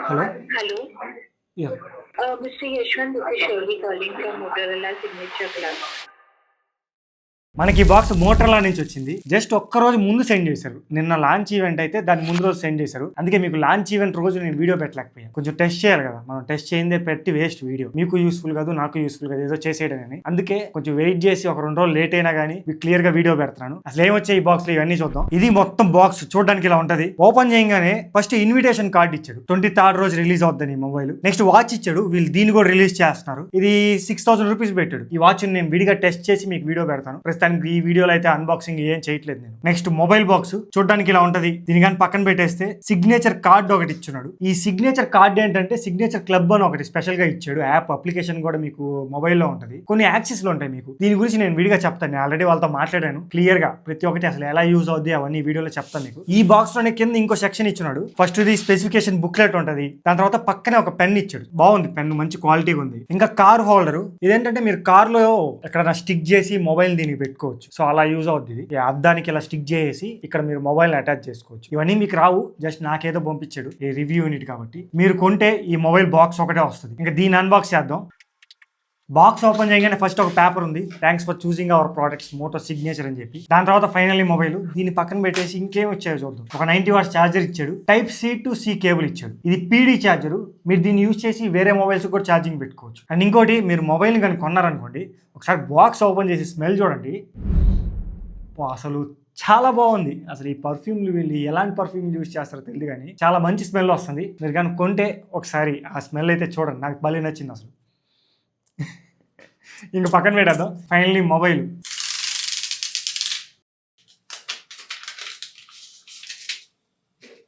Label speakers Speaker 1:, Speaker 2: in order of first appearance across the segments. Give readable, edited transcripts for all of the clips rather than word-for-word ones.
Speaker 1: Hello?
Speaker 2: Hello.
Speaker 1: Yeah.
Speaker 2: Mr. Yashwant, this is Shirley calling from Motorola Signature Club.
Speaker 1: మనకి ఈ box మోటర్లా నుంచి వచ్చింది. Just ఒక్క రోజు ముందు సెండ్ చేశారు. నిన్న లాంచ్ ఈవెంట్ అయితే దాని ముందు రోజు సెండ్ చేశారు. అందుకే మీకు లాంచ్ ఈవెంట్ రోజు నేను వీడియో పెట్టలేకపోయాను. కొంచెం టెస్ట్ చేయాలి కదా, మనం టెస్ట్ చేయిందే పెట్టి వేస్ట్ వీడియో. మీకు యూస్ఫుల్ కాదు, నాకు యూస్ఫుల్ కాదు, ఏదో చేసేయడని. అందుకే కొంచెం వెయిట్ చేసి ఒక 2 రోజులు లేట్ అయినా కానీ మీకు క్లియర్ గా వీడియో పెడతాను. అసలు ఏమొచ్చాయి ఈ బాక్స్ లో ఇవన్నీ చూద్దాం. ఇది మొత్తం బాక్స్ చూడడానికి ఇలా ఉంటది. ఓపెన్ చేయగానే ఫస్ట్ ఇన్విటేషన్ కార్డ్ ఇచ్చాడు. 23rd రోజు రిలీజ్ అవుద్దని మొబైల్. నెక్స్ట్ వాచ్ ఇచ్చాడు. వీళ్ళు దీన్ని కూడా రిలీజ్ చేస్తున్నారు. ఇది 6000 రూపీస్ పెట్టాడు. ఈ వాచ్ నేను విడిగా టెస్ట్ చేసి మీకు వీడియో పెడతాను. ప్రస్తుతానికి ఈ వీడియోలో అయితే అన్బాక్సింగ్ ఏం చేయట్లేదు నేను. నెక్స్ట్ మొబైల్ బాక్స్ చూడడానికి ఇలా ఉంటది. దీని కానీ పక్కన పెట్టేస్తే సిగ్నేచర్ కార్డ్ ఒకటి ఇచ్చున్నాడు. ఈ సిగ్నేచర్ కార్డ్ ఏంటంటే సిగ్నేచర్ క్లబ్ అని ఒకటి స్పెషల్ గా ఇచ్చాడు. యాప్ అప్లికేషన్ కూడా మీకు మొబైల్లో ఉంటది. కొన్ని యాక్సెస్ లో ఉంటాయి మీకు. దీని గురించి నేను విడిగా చెప్తాను. నేను ఆల్రెడీ వాళ్ళతో మాట్లాడాను క్లియర్ గా. ప్రతి ఒక్కటి అసలు ఎలా యూజ్ అవుద్ది అవన్నీ వీడియోలో చెప్తాను మీకు. ఈ బాక్స్ లోనే కింద ఇంకో సెక్షన్ ఇచ్చున్నాడు. ఫస్ట్ ఇది స్పెసిఫికేషన్ బుక్లెట్ ఉంటది. దాని తర్వాత పక్కనే ఒక పెన్ ఇచ్చాడు. బాగుంది పెన్, మంచి క్వాలిటీగా ఉంది. ఇంకా కార్ హోల్డర్. ఇదేంటంటే మీరు కార్ లో ఎక్కడైనా స్టిక్ చేసి మొబైల్ దీనికి పెట్టుకోవచ్చు. సో అలా యూజ్ అవుద్ది. ఇది అద్దానికి ఇలా స్టిక్ చేసి ఇక్కడ మీరు మొబైల్ అటాచ్ చేసుకోవచ్చు. ఇవన్నీ మీకు రావు, జస్ట్ నాకేదో పంపించాడు ఈ రివ్యూ యూనిట్ కాబట్టి. మీరు కొంటే ఈ మొబైల్ బాక్స్ ఒకటే వస్తుంది. ఇంకా దీన్ని అన్బాక్స్ చేద్దాం. బాక్స్ ఓపెన్ చేయగానే ఫస్ట్ ఒక పేపర్ ఉంది. Thanks for choosing our products Moto signature అని చెప్పి. దాని తర్వాత ఫైనల్లీ మొబైల్. దీన్ని పక్కన పెట్టేసి ఇంకేం వచ్చాయో చూద్దాం. ఒక 90 వాట్స్ ఛార్జర్ ఇచ్చాడు. Type C to C cable ఇచ్చాడు. ఇది PD ఛార్జర్. మీరు దీన్ని యూజ్ చేసి వేరే మొబైల్స్ కూడా ఛార్జింగ్ పెట్టుకోవచ్చు. అండ్ ఇంకోటి, మీరు మొబైల్ కానీ కొన్నారనుకోండి, ఒకసారి బాక్స్ ఓపెన్ చేసి స్మెల్ చూడండి. అసలు చాలా బాగుంది. అసలు ఈ పర్ఫ్యూమ్లు వీళ్ళు ఎలాంటి పర్ఫ్యూమ్లు యూజ్ చేస్తారో తెలియదు కానీ చాలా మంచి స్మెల్ వస్తుంది. మీరు కానీ కొంటే ఒకసారి ఆ స్మెల్ అయితే చూడండి. నాకు భలే నచ్చింది అసలు. ఇంక పక్కన పెట్టేద్దాం. Finally mobile.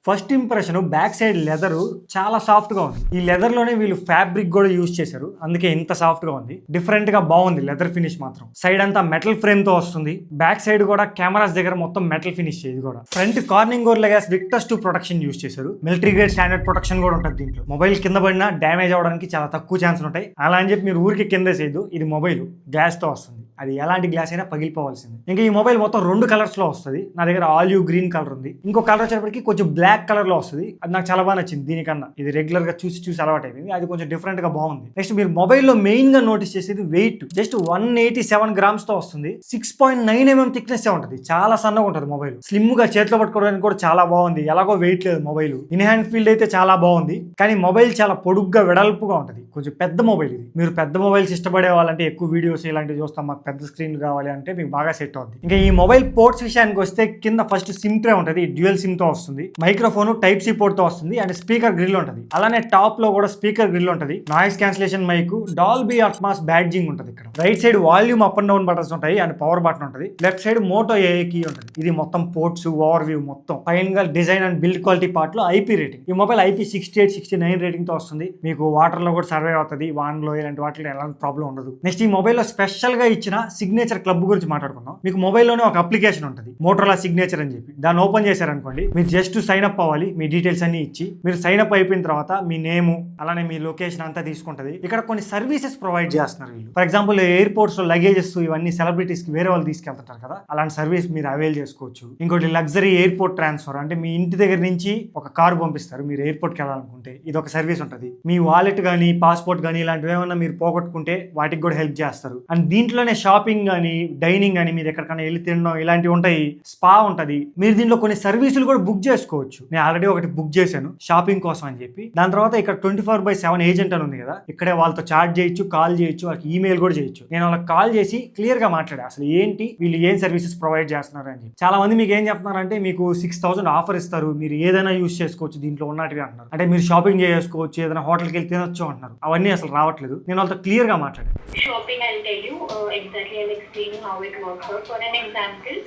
Speaker 1: First impression back side leather చాలా సాఫ్ట్ గా ఉంది. ఈ లెదర్ లోనే వీళ్ళు ఫ్యాబ్రిక్ కూడా యూజ్ చేశారు. అందుకే ఇంత సాఫ్ట్ గా ఉంది. డిఫరెంట్ గా బాగుంది లెదర్ ఫినిష్ మాత్రం. సైడ్ అంతా మెటల్ ఫ్రేమ్ తో వస్తుంది. బ్యాక్ సైడ్ కూడా కెమెరాస్ దగ్గర మొత్తం మెటల్ ఫినిష్. ఇది కూడా ఫ్రంట్ కార్నింగ్ గోర్ లెగాస్ విక్టర్స్ 2 ప్రొటెక్షన్ యూజ్ చేశారు. మిలిటరీ గ్రేడ్ స్టాండర్డ్ ప్రొటెక్షన్ కూడా ఉంటుంది దీంట్లో. మొబైల్ కింద పడినా డ్యామేజ్ అవడానికి చాలా తక్కువ ఛాన్స్ ఉంటాయి. అలా అని చెప్పి మీరు ఊరికి కింద చేయదు. ఇది మొబైల్ గ్లాస్ తో వస్తుంది. అది ఎలాంటి గ్లాస్ అయినా పగిలిపోవాల్సింది. ఇంకా ఈ మొబైల్ మొత్తం 2 కలర్స్ లో వస్తుంది. నా దగ్గర ఆలివ్ గ్రీన్ కలర్ ఉంది. ఇంకో కలర్ వచ్చేటప్పటికి కొంచెం బ్లాక్ కలర్ లో వస్తుంది. అది నాకు చాలా బాగా నచ్చింది. దీనికన్నా ఇది రెగ్యులర్ గా చూసి అలవాటు అయిపోయింది. అది కొంచెం డిఫరెంట్ గా బాగుంది. నెక్స్ట్ మీరు మొబైల్లో మెయిన్ గా నోటీస్ చేసేది వెయిట్. జస్ట్ 187 గ్రామ్స్ తో వస్తుంది. 6.9 mm థిక్నెస్ ఉంటుంది. చాలా సన్నగా ఉంటుంది మొబైల్. స్లిమ్ గా చేతిలో పట్టుకోవడానికి కూడా చాలా బాగుంది. ఎలాగో వెయిట్ లేదు మొబైల్. ఇన్ హ్యాండ్ ఫీల్డ్ అయితే చాలా బాగుంది. కానీ మొబైల్ చాలా పొడుగ్గా వెడల్పుగా ఉంటుంది. కొంచెం పెద్ద మొబైల్ ఇది. మీరు పెద్ద మొబైల్స్ ఇష్టపడే వాళ్ళంటే, ఎక్కువ వీడియోస్ ఇలాంటివి చూస్తాం, మాకు పెద్ద స్క్రీన్ కావాలి అంటే మీకు బాగా సెట్ అవుతుంది. ఇంకా ఈ మొబైల్ పోర్ట్స్ విషయానికి వస్తే కింద ఫస్ట్ సిమ్ ట్రే ఉంటుంది. డ్యూయల్ సిమ్ తో వస్తుంది. మైక్రోఫోన్ టైప్ C పోర్ట్ తో వస్తుంది. అండ్ స్పీకర్ గ్రిల్ ఉంటుంది. అలానే టాప్ లో కూడా స్పీకర్ గ్రిల్ ఉంటుంది. Noise cancellation mic, Dolby Atmos badging ఉంటుంది. ఇక్కడ right side volume up and down buttons ఉంటాయి. అండ్ పవర్ బటన్ ఉంటుంది. Left side Moto AA key ఉంటుంది. ఇది మొత్తం పోర్ట్స్ ఓవర్ వ్యూ మొత్తం. Final design and build quality part లో IP రేటింగ్. ఈ మొబైల్ IP68, 69 రేటింగ్ తో వస్తుంది. మీకు వాటర్ లో కూడా సర్వే అవుతుంది. వాన్లో ఇలాంటి వాటిలో ఎలాంటి ప్రాబ్లం ఉండదు. నెక్స్ట్ ఈ మొబైల్ లో స్పెషల్ గా ఇచ్చిన సిగ్నేచర్ క్లబ్ గురించి మాట్లాడుకుందాం. మీకు మొబైల్లోనే ఒక అప్లికేషన్ ఉంటుంది, మోటోరోలా సిగ్నేచర్ అని చెప్పి. దాన్ని ఓపెన్ చేశారనుకోండి, మీరు జస్ట్ సైన్ అప్ అవ్వాలి. మీ డీటెయిల్స్ అన్ని ఇచ్చి మీరు సైన్ అప్ అయిపోయిన తర్వాత మీ నేము అలానే మీ లొకేషన్ అంతా తీసుకుంటది. ఇక్కడ కొన్ని సర్వీసెస్ ప్రొవైడ్ చేస్తున్నారు వీళ్ళు. ఫర్ ఎగ్జాంపుల్ ఎయిర్పోర్ట్స్ లో లగేజెస్ ఇవన్నీ సెలబ్రిటీస్ కి వేరే వాళ్ళు తీసుకెళ్తుంటారు కదా, అలాంటి సర్వీస్ మీరు అవైల్ చేసుకోవచ్చు. ఇంకోటి లగ్జరీ ఎయిర్పోర్ట్ ట్రాన్స్ఫర్, అంటే మీ ఇంటి దగ్గర నుంచి ఒక కారు పంపిస్తారు మీరు ఎయిర్పోర్ట్ కి వెళ్ళాలనుకుంటే, ఇది ఒక సర్వీస్ ఉంటుంది. మీ వాలెట్ కానీ పాస్పోర్ట్ కానీ ఇలాంటివి ఏమన్నా మీరు పోగొట్టుకుంటే వాటికి కూడా హెల్ప్ చేస్తారు. అండ్ దీంట్లోనే షాపింగ్ కానీ డైనింగ్ కానీ, మీరు ఎక్కడికైనా వెళ్ళి తినడం ఇలాంటివి ఉంటాయి. స్పా ఉంటుంది. మీరు దీంట్లో కొన్ని సర్వీసులు కూడా బుక్ చేసుకోవచ్చు. నేను ఆల్రెడీ ఒకటి బుక్ చేశాను షాపింగ్ కోసం అని చెప్పి. దాని తర్వాత ఇక్కడ 24/7 ఏజెంట్ అని ఉంది కదా, ఇక్కడే వాళ్ళతో చాట్ చేయొచ్చు, కాల్ చేయొచ్చు, వాళ్ళకి ఈమెయిల్ కూడా చేయొచ్చు. నేను వాళ్ళకి కాల్ చేసి క్లియర్ గా మాట్లాడా అసలు ఏంటి వీళ్ళు ఏం సర్వీసెస్ ప్రొవైడ్ చేస్తున్నారు అని చెప్పి. చాలా మంది మీకు ఏం చెప్తున్నారంటే, మీకు 6000 ఆఫర్ ఇస్తారు, మీరు ఏదైనా యూజ్ చేసుకోవచ్చు దీంట్లో ఉన్నట్టుగా అంటున్నారు. అంటే మీరు షాపింగ్ చేసుకోవచ్చు, ఏదైనా హోటల్కి వెళ్ళి తినొచ్చు అంటున్నారు. అవన్నీ అసలు రావట్లేదు. నేను వాళ్ళతో క్లియర్ గా మాట్లాడాను.
Speaker 2: Shopping, I'll tell you exactly. I'll explain how it works. For an example,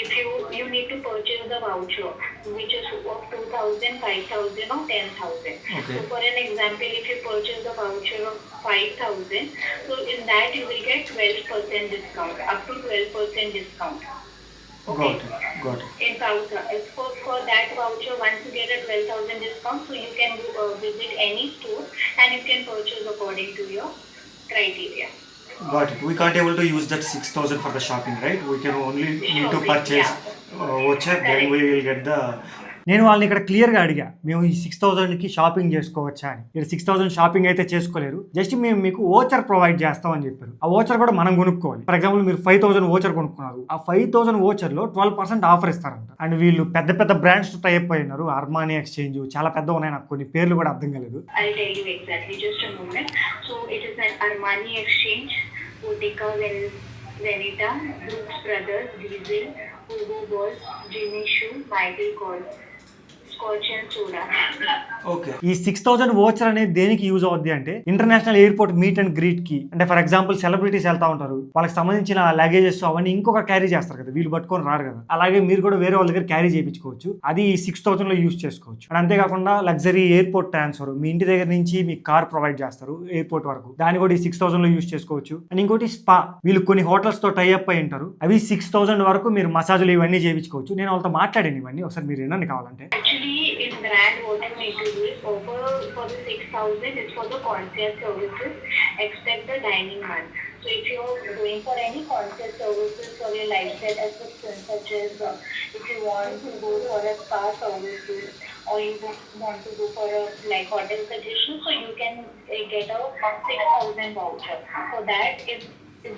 Speaker 2: if you need to purchase the voucher, which is of 2,000, 5,000 or 10,000.
Speaker 1: Okay.
Speaker 2: So for an example, if you purchase the voucher of 5,000, so in that you will get 12% discount, up to 12% discount. Okay.
Speaker 1: Got it.
Speaker 2: In voucher, for that voucher, once you get a 12,000 discount, so you can visit any store and you can purchase according to your criteria.
Speaker 1: Got it. We can't able to use that 6,000 for the shopping, right? We can only need to purchase voucher, then we will get the నేను వాళ్ళని ఇక్కడ క్లియర్గా అడిగా, మేము ఈ 6,000కి shopping చేసుకోవచ్చా అని. ఇక్కడ 6,000 షాపింగ్ అయితే చేసుకోలేరు, జస్ట్ మేము మీకు ఓచర్ ప్రొవైడ్ చేస్తాం అని చెప్పారు. ఆ ఓచర్ కూడా మనం కొనుక్కోవాలి. ఫర్ ఎగ్జాంపుల్ మీరు 5,000 ఓచర్ కొనుక్కున్నారు, ఆ 5,000 ఓచర్లో 12% ఆఫర్ ఇస్తారంట. అండ్ వీళ్ళు పెద్ద పెద్ద బ్రాండ్స్ టైప్ అయినారు, అర్మానీ ఎక్స్చేంజ్, చాలా పెద్ద ఉన్నాయి, నాకు కొన్ని పేర్లు కూడా అర్థం కాలేదు.
Speaker 2: I'll tell you exactly, just a moment. So it is an Armani Exchange, Bottega Veneta, Brooks Brothers, Diesel, Hugo Boss, Jimmy Choo, Michael Kors, Scotch and Soda.
Speaker 3: Okay.
Speaker 1: ఈ 6,000 ఓచర్ అనేది దేనికి యూజ్ అవుద్ది అంటే international airport meet and greet కి. అంటే for example celebrities వెళ్తా ఉంటారు, వాళ్ళకి సంబంధించిన లగేజెస్ అవన్నీ ఇంకొక క్యారీ చేస్తారు కదా, వీళ్ళు పట్టుకొని రారు కదా, అలాగే మీరు కూడా వేరే వాళ్ళ దగ్గర క్యారీ చేయించుకోవచ్చు. అది ఈ 6,000 లో యూజ్ చేసుకోవచ్చు. అండ్ అంతేకాకుండా లగ్జరీ ఎయిర్పోర్ట్ ట్రాన్స్ఫర్, మీ ఇంటి దగ్గర నుంచి మీకు కార్ ప్రొవైడ్ చేస్తారు ఎయిర్పోర్ట్ వరకు, దాన్ని కూడా ఈ 6,000 లో యూజ్ చేసుకోవచ్చు. అండ్ ఇంకోటి స్పా, వీళ్ళు కొన్ని హోటల్స్ తో టైఅప్ అయి ఉంటారు, అవి 6,000 వరకు మీరు మసాజులు ఇవన్నీ చేయించుకోవచ్చు. నేను వాళ్ళతో మాట్లాడాను ఇవన్నీ, ఒకసారి మీరు ఏమన్నా కావాలంటే.
Speaker 2: Actually, in brand, what you need to do is offer for the 6,000 is for the concierge services, except the dining one. So if you're going for any concierge services for your lifestyle assistance, such as if you want to go for a spa services or you want to go for a like hotel suggestion, so you can get a 6,000 voucher. So that if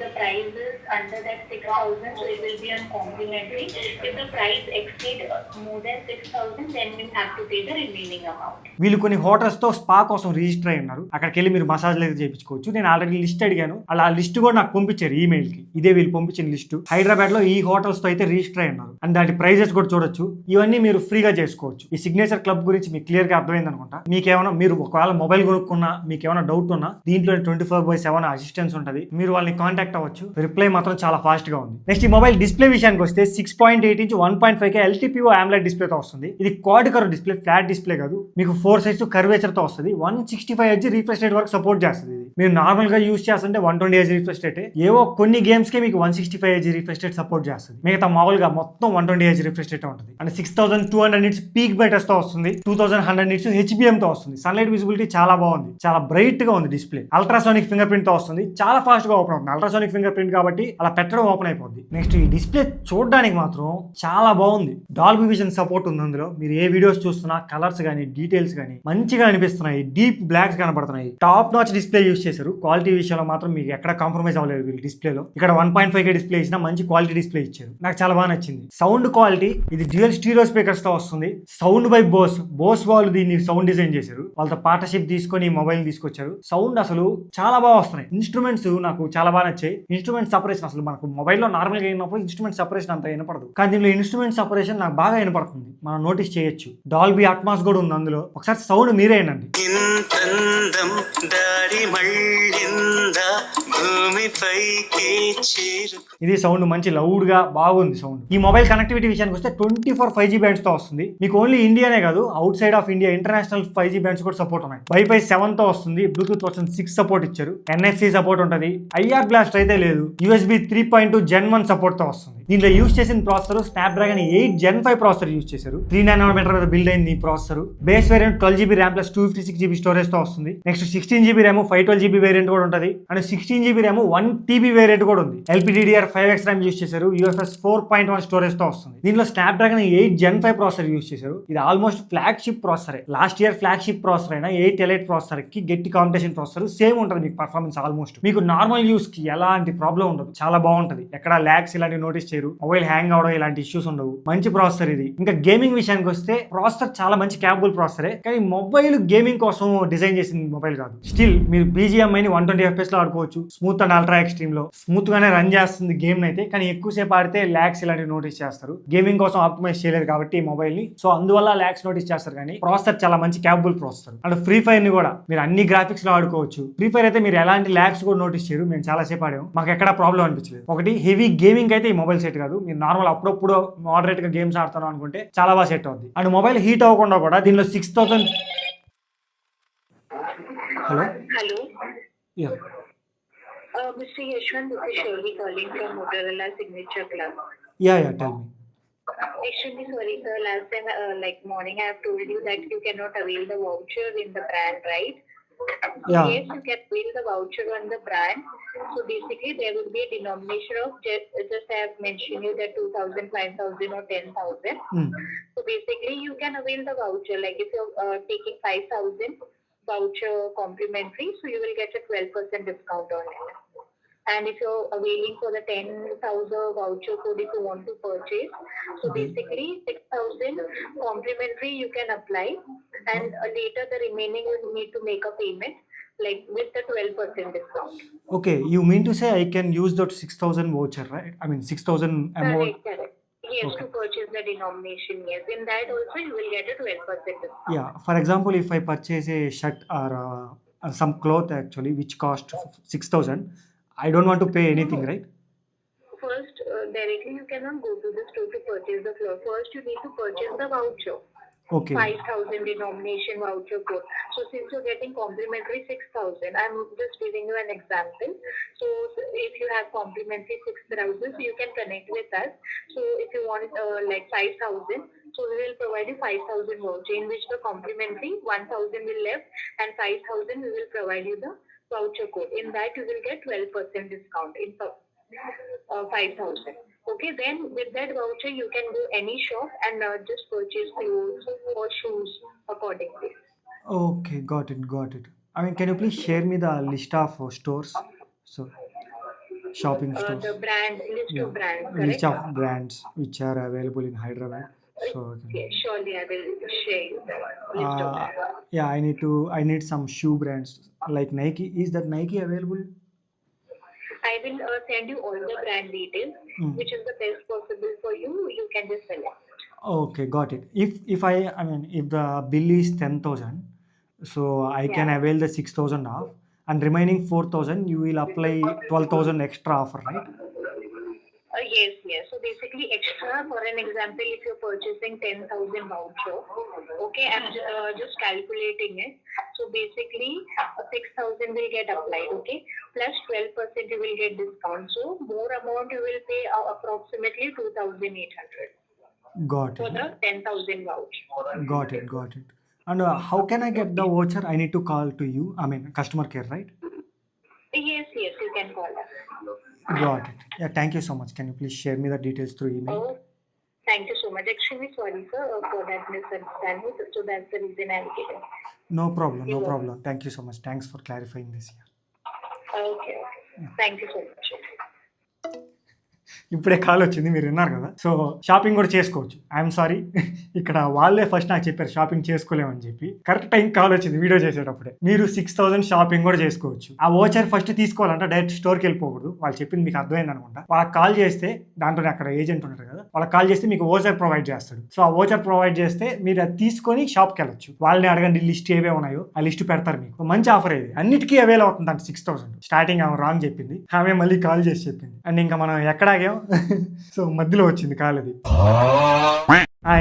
Speaker 2: the price is under that 6,000, so it will be on complimentary. If the price exceed more than 6,000, then you have to pay the remaining amount.
Speaker 1: వీళ్ళు కొన్ని hotels తో spa కోసం register అయి ఉన్నారు, అక్కడికి వెళ్ళి మీరు మసాజ్లు అయితే చేయించుకోవచ్చు. నేను ఆల్రెడీ లిస్ట్ అడిగాను, అలా లిస్ట్ కూడా నాకు పంపించారు ఈమెయిల్ కి, ఇదే వీళ్ళు పంపించిన లిస్ట్. హైదరాబాద్ లో ఈ హోటల్స్ తో అయితే రిజిస్టర్ అయి ఉన్నారు, అండ్ దాని ప్రైజెస్ కూడా చూడొచ్చు. ఇవన్నీ మీరు ఫ్రీగా చేసుకోవచ్చు. ఈ సిగ్నేచర్ క్లబ్ గురించి మీకు క్లియర్ గా అర్థమైంది అనుకుంటా. మీకేమైనా మీరు ఒకవేళ మొబైల్ కొనుక్కున్నా, మీకు ఏమైనా డౌట్ ఉన్నా, దీంట్లో 24/7 అసిస్టెన్స్ ఉంటుంది, మీరు వాళ్ళని కాంటాక్ట్ అవ్వచ్చు. రిప్లై మాత్రం చాలా ఫాస్ట్ గా ఉంది. నెక్స్ట్ ఈ మొబైల్ డిస్ప్లే విషయానికి వస్తే 6.8 inch 1.5K LTPO AMOLED display తో వస్తుంది. ఇది quad curve display, flat display కాదు. మీకు 4 సైజ్ కర్వేచర్ తో వస్తుంది. 165Hz రిఫ్రెష్ రేట్ వరకు సపోర్ట్ చేస్తుంది. ఇది మీరు నార్మల్ గా యూస్ చేస్తుంటే 120Hz రిఫ్రెష్ రేట్, ఏవో కొన్ని గేమ్స్ కి మీకు 165Hz రిఫ్రెష్ రేట్ సపోర్ట్ చేస్తుంది. మిగతా మామూలుగా మొత్తం 120Hz రిఫ్రెష్ రేట్ ఉంటుంది. అండ్ 6,200 నిట్స్ పీక్ బ్రైట్నెస్ తో వస్తుంది, 2,100 నిట్స్ HBM తో వస్తుంది. సన్లైట్ విజిబిలిటీ చాలా బాగుంది, చాలా బ్రైట్ గా ఉంది డిస్ప్లే. అల్ట్రాసోనిక్ ఫింగర్ ప్రింట్ తో వస్తుంది, చాలా ఫాస్ట్ గా ఓపెన్ అవుతుంది. అల్ట్రాసోనిక్ ఫింగర్ ప్రింట్ కాబట్టి అలా పెట్టడం ఓపెన్ అయిపోద్ది. నెక్స్ట్ ఈ డిస్ప్లే చూడడానికి మాత్రం చాలా బాగుంది. డాల్బీ విజన్ సపోర్ట్ ఉంది అందులో. మీరు ఏ వీడియోస్ చూస్తున్నా కలర్స్ కానీ డీటెయిల్స్ కానీ మంచిగా అనిపిస్తున్నాయి, డీప్ బ్లాక్స్ కనబడుతున్నాయి. టాప్ నాచ్ డిస్ప్లే యూస్ చేశారు. క్వాలిటీ విషయంలో మాత్రం మీకు ఎక్కడ కాంప్రమైజ్ అవ్వలేదు వీళ్ళు డిస్ప్లేలో. ఇక్కడ 1.5K డిస్ప్లే ఇచ్చినా మంచి క్వాలిటీ డిస్ప్లే ఇచ్చారు, నాకు చాలా బాగా నచ్చింది. సౌండ్ క్వాలిటీ, ఇది డ్యూయల్ స్టీరియో స్పీకర్స్ తో వస్తుంది. సౌండ్ బై బోస్ వాళ్ళు దీన్ని సౌండ్ డిజైన్ చేశారు, వాళ్ళతో పార్ట్నర్షిప్ తీసుకొని మొబైల్ తీసుకొచ్చారు. సౌండ్ అసలు చాలా బాగా వస్తున్నాయి. ఇన్స్ట్రుమెంట్స్ నాకు చాలా బాగా నచ్చాయి. ఇన్స్ట్రుమెంట్ సపరేషన్, అసలు మనకు మొబైల్లో నార్మల్ గా అయినప్పుడు ఇన్స్ట్రుమెంట్ సపరేషన్ అంత వినపడదు, కానీ దీనిలో ఇన్స్ట్రుమెంట్ సపరేషన్ నాకు బాగా వినపడుతుంది, మనం నోటీస్ చేయొచ్చు. డాల్బీ అట్మాస్ కూడా ఉంది అందులో. ఒకసారి సౌండ్ మీరే వినండి. ఇది సౌండ్ మంచి లౌడ్ గా బాగుంది సౌండ్. ఈ మొబైల్ కనెక్టివిటీ విషయానికి వస్తే 24 5G బ్యాండ్స్ తో వస్తుంది. మీకు ఓన్లీ ఇండియానే కాదు, out side of India international 5G bands కూడా సపోర్ట్ ఉన్నాయి. Wi-Fi 7 తో వస్తుంది, బ్లూటూత్ వర్షన్ 6 సపోర్ట్ ఇచ్చారు, NFC సపోర్ట్ ఉంటుంది, IR బ్లాస్ట్ అయితే లేదు, USB 3.2 Gen 1 సపోర్ట్ తో వస్తుంది. దీంట్లో యూస్ చేసిన processor Snapdragon 8 Gen 5 processor use చేశారు. 3 nanometer మీద బిల్డ్ అయింది ఈ processor. Base variant 12GB RAM plus 256GB storage తో వస్తుంది. Next 16GB RAM 512GB variant కూడా ఉంటుంది, and 16GB RAM 1TB variant కూడా ఉంది. LPDDR5X ర్యామ్ యూస్ చేశారు, UFS 4.1 స్టోరేజ్ తో వస్తుంది. దీనిలో స్నాప్డ్రాగన్ 8 Gen 5 ప్రాసెసర్ యూస్ చేశారు. ఇది almost flagship processor. Last year flagship processor అయినా 8 Elite ప్రాసెసర్ కి గట్టి కాంపిటీషన్ ప్రాసెసర్ సేమ్ ఉంటుంది మీకు పర్ఫార్మెన్స్ ఆల్మోస్ట్. మీకు నార్మల్ యూస్ కి ఎలాంటి ప్రాబ్లం ఉండదు, చాలా బాగుంటది. ఎక్కడ ల్యాగ్స్ ఇలాంటి నోటీస్ చేయరు, మొబైల్ హ్యాంగ్ అవడం ఇలాంటి ఇష్యూస్ ఉండవు. మంచి ప్రాసెసర్ ఇది. ఇంకా గేమింగ్ విషయానికి వస్తే ప్రాసెసర్ చాలా మంచి క్యాపబుల్ ప్రాసెసరే, కానీ మొబైల్ గేమింగ్ కోసం డిజైన్ చేసిన మొబైల్ కాదు. స్టిల్ మీరు BGMI ని 120 FPS లో ఆడుకోవచ్చు, స్మూత్ అండ్ అల్ట్రా ఎక్స్ట్రీమ్ లో స్మూత్ గానే రన్ చేస్తుంది గేమ్ అయితే, కానీ ఎక్కువసేపు ఆడితే ల్యాగ్స్ ఇలాంటివి నోటీస్ చేస్తారు. గేమింగ్ కోసం ఆప్టిమైజ్ చేయలేదు కాబట్టి ఈ మొబైల్ ని, సో అందువల్ల ల్యాగ్స్ నోటీస్ చేస్తారు. కానీ ప్రాసెసర్ చాలా మంచి capable processor. And free fire ని కూడా మీరు అన్ని గ్రాఫిక్స్ లో ఆడుకోవచ్చు. ఫ్రీ ఫైర్ అయితే మీరు ఎలాంటి ల్యాగ్స్ కూడా నోటీస్ చేయరు, మేము చాలా సేపు ఆడాము, మాకు ఎక్కడ ప్రాబ్లం అనిపించలేదు. ఒకటి హెవీ గేమింగ్ అయితే ఈ మొబైల్ సెట్ కాదు. మీరు నార్మల్ అప్పుడప్పుడు మోడరేట్ గా గేమ్స్ ఆడతాను అనుకుంటే చాలా బాగా సెట్ అవుతుంది. అండ్ మొబైల్ హీట్ అవ్వకుండా కూడా దీనిలో 6000. Hello
Speaker 2: Hello.
Speaker 1: Yeah
Speaker 2: Mr. Yashwant, this is Shirley calling from Motorola Signature Club.
Speaker 1: Yeah tell me.
Speaker 2: Extremely sorry, sir. Last time, like morning, I have told you that you cannot avail the voucher in the brand, right?
Speaker 1: Yeah.
Speaker 2: Yes, you can bill the voucher on the brand. So basically, there will be a denomination of just I have mentioned you that 2,000, 5,000, or 10,000.
Speaker 1: Mm.
Speaker 2: So basically, you can avail the voucher. Like if you're taking 5,000 voucher complimentary, so you will get a 12% discount on it. And if you're availing for the 10,000 voucher code if you want to purchase, so
Speaker 1: Okay.
Speaker 2: basically 6,000 complimentary you can apply, and later the remaining you need to make a payment like with the 12% discount.
Speaker 1: Okay, you mean to say I can use that 6,000 voucher, right? I mean 6,000 amount.
Speaker 2: Correct. Yes,
Speaker 1: Okay.
Speaker 2: to purchase the denomination, yes. In that also you will get a 12% discount.
Speaker 1: Yeah, for example, if I purchase a shirt or some cloth actually which cost 6,000, I don't want to pay anything, right?
Speaker 2: First, directly you cannot go to the store to purchase the cloth. First, you need to purchase the voucher.
Speaker 1: Okay.
Speaker 2: 5,000 denomination voucher code. So since you're getting complimentary 6,000, I'm just giving you an example. So if you have complimentary 6,000, so you can connect with us. So if you want like 5,000, so we will provide you 5,000 voucher, in which the complimentary 1,000 will left and 5,000 we will provide you the voucher code. In that you will get 12% discount in 5,000. Okay, then with that voucher you can go any shop and just purchase clothes or shoes accordingly.
Speaker 1: Okay, got it, got it. I mean, can you please share me the list of stores? So, shopping stores.
Speaker 2: The brand list
Speaker 1: Yeah,
Speaker 2: of brands,
Speaker 1: list
Speaker 2: correct?
Speaker 1: of brands which are available in Hyderabad. So,
Speaker 2: Yes, surely I will share you the list of brands.
Speaker 1: yeah, I need some shoe brands like Nike. Is that Nike available?
Speaker 2: I will send you all the brand details,
Speaker 1: Mm.
Speaker 2: which is the best possible for you. You can just select.
Speaker 1: Okay, got it. If I mean if the bill is 10,000, so I can
Speaker 2: Yeah.
Speaker 1: avail the 6,000 off, and remaining 4,000 you will apply 12,000 extra offer, right?
Speaker 2: Yes. So basically, extra for an example, if you're purchasing 10,000 voucher, okay, I'm just calculating it. So basically, 6,000 will get applied, okay, plus 12% you will get discount. So more amount you will pay approximately 2,800
Speaker 1: Got
Speaker 2: for
Speaker 1: it.
Speaker 2: the 10,000 voucher.
Speaker 1: Got it. Got it. And how can I get the voucher? I need to call to you. I mean customer care, right?
Speaker 2: Yes, you can call us.
Speaker 1: Got it. Yeah. Thank you so much. Can you please share me the details through email?
Speaker 2: Oh, thank you so much. Extremely sorry, sir, for that misunderstanding. So that's the reason I'm giving.
Speaker 1: No problem. No
Speaker 2: You're
Speaker 1: problem. Thank you so much. Thanks for clarifying this here.
Speaker 2: Okay. Thank you so much.
Speaker 1: ఇప్పుడే call వచ్చింది, మీరు విన్నారు కదా. So shopping కూడా చేసుకోవచ్చు. I'm sorry, ఇక్కడ వాళ్ళే first నాకు చెప్పారు షాపింగ్ చేసుకోలేమని చెప్పి. కరెక్ట్ టైం కాల్ వచ్చింది వీడియో చేసేటప్పుడే. మీరు 6,000 షాపింగ్ కూడా చేసుకోవచ్చు. ఆ వోచర్ ఫస్ట్ తీసుకోవాలంటే డైరెక్ట్ స్టోర్కి వెళ్ళిపోకూడదు. వాళ్ళు చెప్పింది మీకు అర్థమైంది అనుకుంటా. వాళ్ళకి కాల్ చేస్తే, దాంట్లో అక్కడ ఏజెంట్ ఉంటారు కదా, వాళ్ళకి కాల్ చేస్తే మీకు వోచర్ ప్రొవైడ్ చేస్తాడు. సో ఆ వోచర్ ప్రొవైడ్ చేస్తే మీరు అది తీసుకొని షాప్కి వెళ్ళొచ్చు. వాళ్ళని అడగండి లిస్ట్ ఏవే ఉన్నాయో, ఆ లిస్ట్ పెడతారు మీకు. మంచి ఆఫర్ ఇది, అన్నిటికీ అవైల్ అవుతుంది అంటే 6,000. స్టార్టింగ్ ఆమె రాంగ్ చెప్పింది, ఆమె మళ్ళీ కాల్ చేసి చెప్పింది. అండ్ ఇంకా మనం ఎక్కడాగాం సో మధ్యలో వచ్చింది కాల్ అది.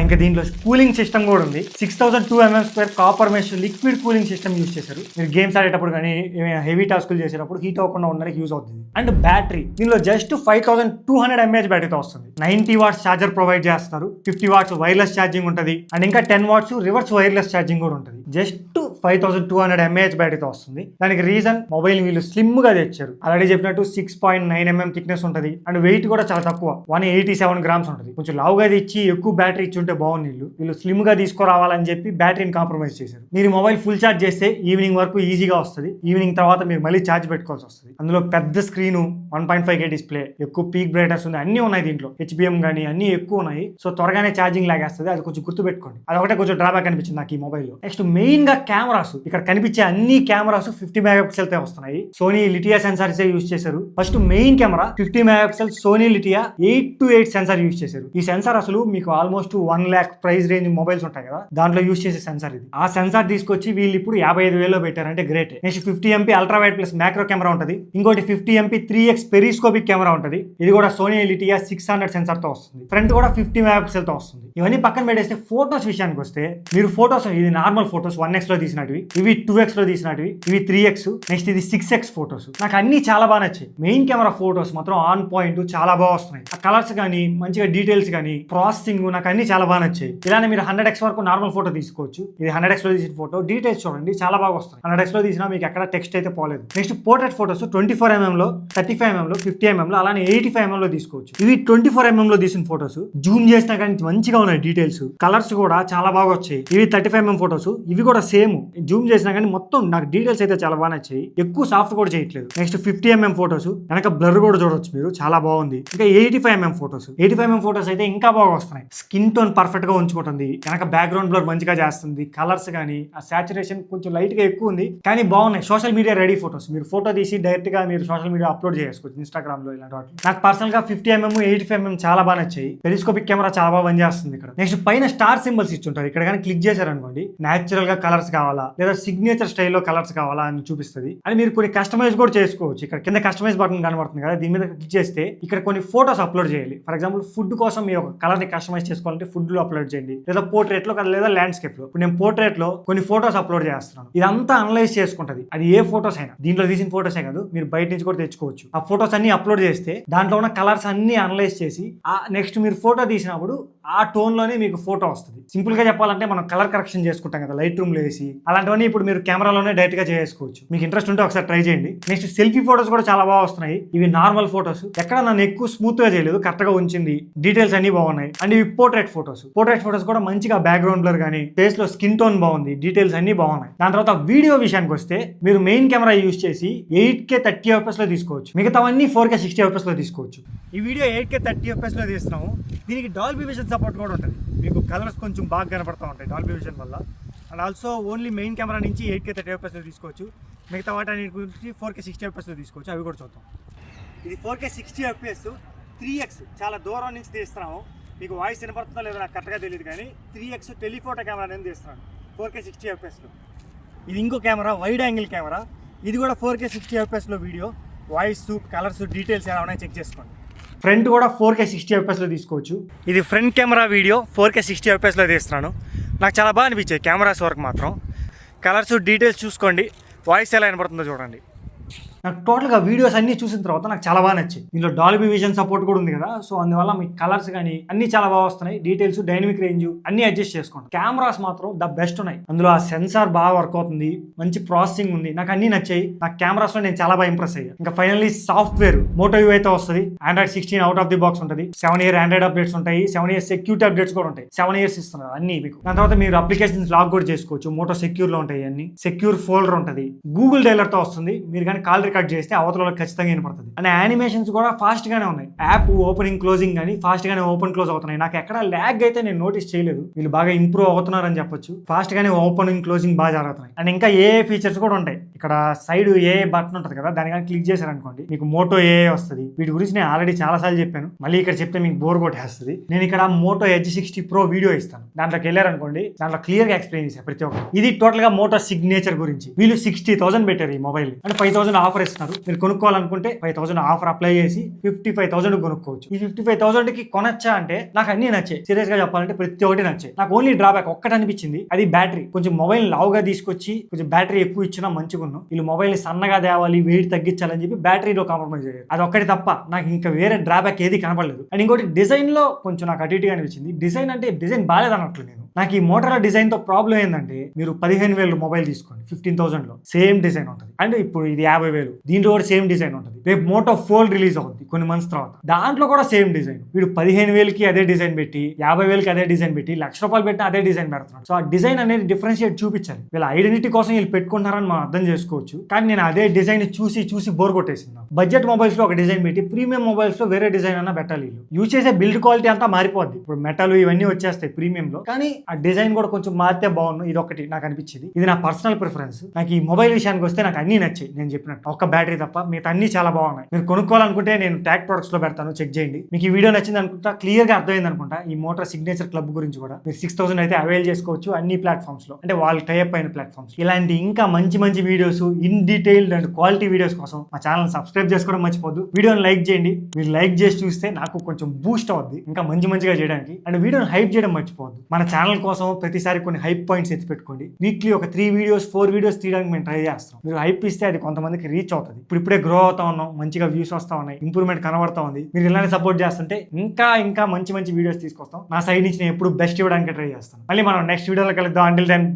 Speaker 1: ఇంకా దీంట్లో కూలింగ్ సిస్టమ్ కూడా ఉంది. 6,002 mm² copper mesh liquid cooling system use చేశారు. మీరు గేమ్స్ ఆడేటప్పుడు కానీ ఏమైనా హెవీ టాస్కులు చేసేటప్పుడు హీట్ అవ్వకుండా ఉండడానికి యూజ్ అవుతుంది. అండ్ బ్యాటరీ దీనిలో జస్ట్ 5,200 mAh బ్యాటరీతో వస్తుంది. 90 watts ఛార్జర్ ప్రొవైడ్ చేస్తున్నారు. 50 watts వైర్లెస్ ఛార్జింగ్ ఉంటుంది. అండ్ ఇంకా 10 watts రివర్స్ వైర్లెస్ ఛార్జింగ్ కూడా ఉంటుంది. జస్ట్ 5,200 mAh బ్యాటరీతో వస్తుంది. దానికి రీజన్ మొబైల్ వీళ్ళు స్లిమ్ గా తెచ్చారు. ఆల్రెడీ చెప్పినట్టు 6.9 mm థిక్నెస్ ఉంటుంది. అండ్ వెయిట్ కూడా చాలా తక్కువ, 187 grams ఉంటుంది. కొంచెం లావుగా తెచ్చి ఎక్కువ బ్యాటరీ ఇచ్చుంటే బాగుంది. వీళ్ళు స్లిమ్ గా తీసుకురావాలని చెప్పి బ్యాటరీని కాంప్రమైజ్ చేశారు. మీరు మొబైల్ ఫుల్ ఛార్జ్ చేస్తే ఈవినింగ్ వరకు ఈజీగా వస్తుంది. ఈవినింగ్ తర్వాత మీరు మళ్ళీ ఛార్జ్ పెట్టుకోవాల్సి వస్తుంది. అందులో పెద్ద స్క్రీన్, 1.5K డిస్ప్లే, ఎక్కువ పీక్ బ్రైట్నెస్ ఉంది, అన్ని ఉన్నాయి దీంట్లో. HBM కానీ అన్ని ఎక్కువ ఉన్నాయి. సో త్వరగానే ఛార్జింగ్ లాగేస్తుంది. అది కొంచెం గుర్తు పెట్టుకోండి. అది ఒకటే కొంచెం డ్రాబ్యాక్ అనిపించింది నాకు ఈ మొబైల్ లో. నెక్స్ట్ మెయిన్ గా కెమెరాస్, ఇక్కడ కనిపించే అన్ని కెమెరాస్ 50 MP తో వస్తున్నాయి. సోనీ లిటియా సెన్సార్స్ యూజ్ చేశారు. First main camera 50 MP Sony Lytia 8-8 sensor use చేశారు. ఈ సెన్సార్ అసలు మీకు almost 1 lakh price range mobiles ఉంటాయి కదా, దాంట్లో యూజ్ చేసే సెన్సార్ ఇది. ఆ సెన్సార్ తీసుకొచ్చి వీళ్ళు ఇప్పుడు 55,000 పెట్టారంటే great. Next 50 MP ultra wide plus macro camera ఉంటుంది. ఇంకోటి 50 MP 3x పెరిస్కోపిక్ కెమెరా ఉంటుంది. ఇది కూడా సోనీ లిటియా 600 సెన్సార్ తో వస్తుంది. ఫ్రంట్ కూడా 50 MP తో వస్తుంది. ఇవన్నీ పక్కన పెట్టేస్తే ఫోటోస్ విషయానికి వస్తే, మీరు ఫోటోస్ ఇది నార్మల్ ఫోటోస్ 1x లో తీసినవి, ఇవి 2x లో తీసినవి, ఇవి 3x, నెక్స్ట్ ఇది 6x ఫోటోస్. నాకు అన్ని చాలా బాగా నచ్చాయి. మెయిన్ కెమెరా ఫోటోస్ మాత్రం ఆన్ పాయింట్ చాలా బాగా వస్తున్నాయి. ఆ కలర్స్ కానీ, మంచిగా డీటెయిల్స్ కానీ, ప్రాసెసింగ్ నాకు అన్ని చాలా బాగా నచ్చాయి. ఇలానే మీరు 100x వరకు నార్మల్ ఫోటో తీసుకోవచ్చు. ఇది 100x లో తీసిన ఫోటో. డీటెయిల్స్ చూడండి చాలా బాగా వస్తాయి. 100x లో తీసినా మీకు ఎక్కడ టెక్స్ట్ అయితే పోలేదు. నెక్స్ట్ పోర్ట్రేట్ ఫోటోస్ 24mm లో, 35mm లో, 50mm లో, అలానే 85mm లో తీసుకోవచ్చు. ఇవి 24mm లో తీసిన ఫోటోస్. జూమ్ చేసినా కానీ మంచిగా ఉన్నాయి డీటెయిల్స్. కలర్స్ కూడా చాలా బాగా వచ్చాయి. ఇవి 35mm ఫోటోస్. ఇవి కూడా సేమ్. జూమ్ చేసినా కానీ మొత్తం నాకు డీటెయిల్స్ అయితే చాలా బాగా నచ్చాయి. ఎక్కువ సాఫ్ట్ కూడా చేయట్లేదు. Next 50mm photos. వెనక బ్లర్ కూడా చూడొచ్చు మీరు, చాలా బాగుంది. ఇంకా 85mm ఫోటోస్. 85mm ఫోటోస్ అయితే ఇంకా బాగా వస్తున్నాయి. స్కిన్ టోన్ పర్ఫెక్ట్ గా ఉంచుకుంటుంది. వెనక బ్యాక్గ్రౌండ్ బ్లర్ మంచిగా చేస్తుంది. కలర్స్ కానీ ఆ సాచురేషన్ కొంచెం లైట్ గా ఎక్కువ ఉంది, కానీ బాగున్నాయి. Social media ready photos. మీరు ఫోటో తీసి డైరెక్ట్ గా మీరు సోషల్ మీడియా అప్లోడ్ చేసుకోవచ్చు, ఇన్స్టాగ్రామ్ లో ఇలాంటి వాటి. నాకు పర్సనల్ గా 50mm 85mm చాలా బాగా నచ్చాయి. టెలిస్కోపిక్ కెమెరా చాలా బాగా పనిచేస్తుంది. ఇక్కడ నెక్స్ట్ పైన స్టార్ సింబల్స్ ఇచ్చుంటారు. ఇక్కడ కానీ క్లిక్ చేశారనుకోండి, న్యాచురల్ గా కలర్స్ కావాలా లేదా సిగ్నేచర్ స్టైల్లో కలర్స్ కావాలా అని చూపిస్తుంది. అని మీరు కొన్ని కస్టమైజ్ కూడా చేసుకోవచ్చు. ఇక్కడ కింద కస్టమైజ్ బటన్ కనబడుతుంది కదా, దీని మీద క్లిక్ చేస్తే ఇక్కడ కొన్ని ఫోటోస్ అప్లోడ్ చేయాలి. ఫర్ ఎగ్జాంపుల్ ఫుడ్ కోసం మీరు ఒక కలర్ ని కస్టమైజ్ చేసుకోవాలంటే ఫుడ్ లో అప్లోడ్ చేయండి, లేదా పోర్ట్రేట్ లో లేదా ల్యాండ్స్కేప్ లో. ఇప్పుడు నేను పోర్ట్రేట్ లో కొన్ని ఫోటోస్ అప్లోడ్ చేస్తున్నాను. ఇదంతా అనలైజ్ చేసుకుంటది. అది ఏ ఫోటోస్ అయినా, దీంట్లో తీసిన ఫోటోసే కాదు, మీరు బయట నుంచి కూడా తెచ్చుకోవచ్చు. ఆ ఫోటోస్ అన్ని అప్లోడ్ చేస్తే దాంట్లో ఉన్న కలర్స్ అన్ని అనలైజ్ చేసి నెక్స్ట్ మీరు ఫోటో తీసినప్పుడు ఆ టోన్ లోనే మీకు ఫోటో వస్తుంది. సింపుల్ గా చెప్పాలంటే మనం కలర్ కరెక్షన్ చేసుకుంటాం కదా లైట్ రూమ్ లో వేసి, అలాంటివన్నీ ఇప్పుడు మీరు కెమెరాలోనే డైరెక్ట్ గా చేసుకోవచ్చు. మీకు ఇంట్రెస్ట్ ఉంటే ఒకసారి ట్రై చేయండి. నెక్స్ట్ సెల్ఫీ ఫోటోస్ కూడా చాలా బాగా వస్తున్నాయి. ఇవి నార్మల్ ఫోటోస్, ఎక్కడ నన్ను ఎక్కువ స్మూత్ గా చేయలేదు, కరెక్ట్ గా ఉంచింది. డీటెయిల్స్ అన్ని బాగున్నాయి. అండ్ ఇవి పోర్ట్రేట్ ఫోటోస్. పోర్ట్రేట్ ఫోటోస్ కూడా మంచిగా బ్యాక్గ్రౌండ్ బ్లర్ కానీ ఫేస్ లో స్కిన్ టోన్ బాగుంది. డీటెయిల్స్ అన్ని బాగున్నాయి. దాని తర్వాత వీడియో విషయానికి వస్తే మీరు మెయిన్ కెమెరా యూస్ చేసి 8K 30fps లో తీసుకోవచ్చు. మిగతావన్నీ 4K 60fps లో తీసుకోవచ్చు. ఈ వీడియో 8K 30fps లో తీస్తున్నాము. దీనికి డాల్బీ విజన్ సపోర్ట్ కూడా ఉంటుంది. మీకు కలర్స్ కొంచెం బాగా కనపడతా ఉంటాయి డాల్బీ విజన్ వల్ల. And also only main camera నుంచి 8K 30fps లో తీసుకోవచ్చు. మిగతా వాటి గురించి 4K 60fps లో తీసుకోవచ్చు. అవి కూడా చూద్దాం. ఇది 4K 60fps 3x, చాలా దూరం నుంచి తీస్తున్నాము. మీకు వాయిస్ వినపడుతుందో లేదో నాకు కరెక్ట్గా తెలియదు, కానీ 3x టెలిఫోటో కెమెరా నేను తీస్తున్నాను 4K 60fps లో. ఇది ఇంకో కెమెరా, వైడ్ యాంగిల్ కెమెరా. ఇది కూడా 4K 60fps లో వీడియో. వాయిస్, కలర్స్, డీటెయిల్స్ ఎలా ఉన్నాయో చెక్ చేసుకోండి. ఫ్రంట్ కూడా 4K 60fps లో తీసుకోవచ్చు. ఇది front camera video 4K 60fps లో తీస్తున్నాను. నాకు చాలా బాగా అనిపించాయి కెమెరాస్ వరకు మాత్రం. కలర్స్, డీటెయిల్స్ చూసుకోండి. వాయిస్ ఎలా వినపడుతుందో చూడండి. నాకు టోటల్గా వీడియోస్ అన్ని చూసిన తర్వాత నాకు చాలా బాగా నచ్చింది. దీనిలో డాల్బీ విజన్ సపోర్ట్ కూడా ఉంది కదా, సో అందువల్ల మీకు కలర్స్ కానీ అన్ని చాలా బాగా వస్తున్నాయి. డీటెయిల్స్, డైనమిక్ రేంజ్ అన్ని అడ్జస్ట్ చేసుకోండి. కెమెరాస్ మాత్రం ద బెస్ట్ ఉన్నాయి. అందులో ఆ సెన్సార్ బాగా వర్క్ అవుతుంది, మంచి ప్రాసెసింగ్ ఉంది. నాకు అన్ని నచ్చాయి. నాకు కెమెరాస్ లో నేను చాలా బాగా ఇంప్రెస్ అయ్యాను. ఇంకా ఫైనల్లీ సాఫ్ట్వేర్ మోటో యూ అయితే వస్తుంది. Android 16 out of the box ఉంటుంది. 7 year ఆండ్రాయిడ్ అప్డేట్స్ ఉంటాయి. 7 years సెక్యూరిటీ అప్డేట్స్ కూడా ఉంటాయి. 7 years ఇస్తున్నారు అన్ని మీకు. దాని తర్వాత మీరు అప్లికేషన్స్ లాక్ కూడా చేసుకోవచ్చు. మోటో సెక్యూర్ లో ఉంటాయి అన్ని. సెక్యూర్ ఫోల్డర్ ఉంటుంది. గూగుల్ డైలర్ తో వస్తుంది. మీరు కానీ కాల్ రికార్డ్ చేస్తే అవతల ఖచ్చితంగా వినపడుతుంది. అండ్ యానిమేషన్స్ కూడా ఫాస్ట్ గానే ఉన్నాయి. యాప్ ఓపెనింగ్, క్లోజింగ్ కానీ ఫాస్ట్ గానే ఓపెన్ క్లోజ్ అవుతున్నాయి. నాకు ఎక్కడ ల్యాగ్ అయితే నేను నోటీస్ చేయలేదు. వీళ్ళు బాగా ఇంప్రూవ్ అవుతున్నారని చెప్పొచ్చు. ఫాస్ట్ గానే ఓపెనింగ్, క్లోజింగ్ బాగా జరుగుతున్నాయి. అండ్ ఇంకా ఏ ఫీచర్స్ కూడా ఉంటాయి. ఇక్కడ సైడ్ ఏ బటన్ ఉంటుంది కదా, దాని కానీ క్లిక్ చేశారనుకోండి మీకు మోటో ఏ వస్తుంది. వీటి గురించి నేను ఆల్రెడీ చాలా సార్లు చెప్పాను. మళ్ళీ ఇక్కడ చెప్తే మీకు బోర్ కొట్టేస్తుంది. నేను ఇక్కడ మోటో ఎడ్జ్ 60 Pro వీడియో ఇస్తాను. దాంట్లోకి వెళ్ళారనుకోండి, దాంట్లో క్లియర్ గా ఎక్స్ప్లెయిన్ చేశాను ప్రతి ఒక్కరు. ఇది టోటల్ గా మోటో సిగ్నేచర్ గురించి. వీళ్ళు 60,000 పెట్టారు ఈ మొబైల్. అంటే 5,000 ఆఫర్ ఇస్తున్నారు. మీరు కొనుక్కోవాలనుకుంటే 5,000 ఆఫర్ అప్లై చేసి 55,000 కొనుక్కోవచ్చు. ఈ 55,000 కి కొనొచ్చా అంటే నాకు అన్ని నచ్చాయి. సీరియస్ గా చెప్పాలంటే ప్రతి ఒక్కటి నచ్చాయి. నాకు ఓన్లీ డ్రాబ్యాక్ ఒక్కటి అనిపించింది, అది బ్యాటరీ. కొంచెం మొబైల్ లావుగా తీసుకొచ్చి కొంచెం బ్యాటరీ ఎక్కువ ఇచ్చినా మంచిగా ఉన్నాం. వీళ్ళు మొబైల్ సన్నగా తేవాలి, వెయిట్ తగ్గించాలని చెప్పి బ్యాటరీలో కాంప్రమైజ్ అయ్యారు. అది ఒక్కటి తప్ప నాకు ఇంకా వేరే డ్రాబ్యాక్ ఏది కనపడలేదు. అండ్ ఇంకోటి డిజైన్ లో కొంచెం నాకు అటు ఇటుగా అనిపించింది. డిజైన్ అంటే డిజైన్ బాగాలేదన్నట్లు నేను. నాకు ఈ మోటోరోలా డిజైన్ తో ప్రాబ్లం ఏంటంటే, మీరు 15,000 మొబైల్ తీసుకోండి 15,000 లో సేమ్ డిజైన్ ఉంటుంది. అండ్ ఇప్పుడు ఇది 50,000, దీంట్లో కూడా సేమ్ డిజైన్ ఉంటుంది. రేపు మోటో ఫోల్డ్ రిలీజ్ అవుతుంది కొన్ని మంత్స్ తర్వాత, దాంట్లో కూడా సేమ్ డిజైన్. వీడు 15,000కి అదే డిజైన్ పెట్టి, 50,000కి అదే డిజైన్ పెట్టి, ₹1,00,000 పెట్టిన అదే డిజైన్ పెడుతున్నాడు. సో ఆ డిజైన్ అనేది డిఫరెన్షియేట్ చూపించాలి. వీళ్ళ ఐడెంటిటీ కోసం వీళ్ళు పెట్టుకుంటారని మనం అర్థం చేసుకోవచ్చు. కానీ నేను అదే డిజైన్ చూసి బోర్ కొట్టేసింది. బడ్జెట్ మొబైల్స్ లో ఒక డిజైన్ పెట్టి, ప్రీమియం మొబైల్స్ లో వేరే డిజైన్ అన్న పెట్టాలి. వీళ్ళు యూజ్ చేసే బిల్డ్ క్వాలిటీ అంతా మారిపోద్ది. ఇప్పుడు మెటల్ ఇవన్నీ వచ్చేస్తాయి ప్రీమియం లో, కానీ ఆ డిజైన్ కూడా కొంచెం మారితే బాగుండు. ఇది ఒకటి నాకు అనిపించింది. ఇది నా పర్సనల్ ప్రిఫరెన్స్. నాకు ఈ మొబైల్ విషయానికి వస్తే నాకు అన్ని నచ్చాయి. నేను చెప్పినట్టు ఒక్క బ్యాటరీ తప్ప మిగతా అన్ని చాలా బాగున్నాయి. మీరు కొనుక్కోవాలనుకుంటే నేను ట్యాగ్ ప్రొడక్ట్స్ లో పెడతాను, చెక్ చేయండి. మీకు ఈ వీడియో నచ్చింది అనుకుంటా, క్లియర్ గా అర్థమైంది అనుకుంటా. ఈ మోటార్ సిగ్నేచర్ క్లబ్ గురించి కూడా మీరు 6,000 అయితే అవైల్ చేసుకోవచ్చు అన్ని ప్లాట్ఫామ్స్ లో, అంటే వాళ్ళు టైప్ అయిన ప్లాట్ఫామ్స్. ఇలాంటి ఇంకా మంచి videos, in detailed and quality videos కోసం మా ఛానల్ సబ్స్క్రైబ్ చేసుకోవడం మర్చిపోద్దు. వీడియోని లైక్ చేయండి. మీరు లైక్ చేసి చూస్తే నాకు కొంచెం బూస్ట్ అవుద్ది ఇంకా మంచిగా చేయడానికి. అండ్ వీడియోని హైప్ చేయడం మర్చిపోవద్దు. మన ఛానల్ ఛానల్ కోసం ప్రతిసారి కొన్ని హైప్ పాయింట్స్ ఎత్తి పెట్టుకోండి. వీక్లీ ఒక 3 వీడియోస్ 4 వీడియోస్ తీయడానికి మేము ట్రై చేస్తాం. మీరు హైప్ ఇస్తే అది కొంతమందికి రీచ్ అవుతుంది. ఇప్పుడే గ్రో అవుతా ఉన్నాం, మంచిగా వ్యూస్ వస్తా ఉన్నాయి, ఇంప్రూవ్మెంట్ కనబడతా ఉంది. మీరు ఇలానే సపోర్ట్ చేస్తుంటే ఇంకా మంచి వీడియోస్ తీసుకొస్తాం. నా సైడ్ నుంచి నేను ఎప్పుడు బెస్ట్ ఇవ్వడానికి ట్రై చేస్తాను. మళ్ళీ మనం నెక్స్ట్ వీడియోలో కలుద్దాం. Until then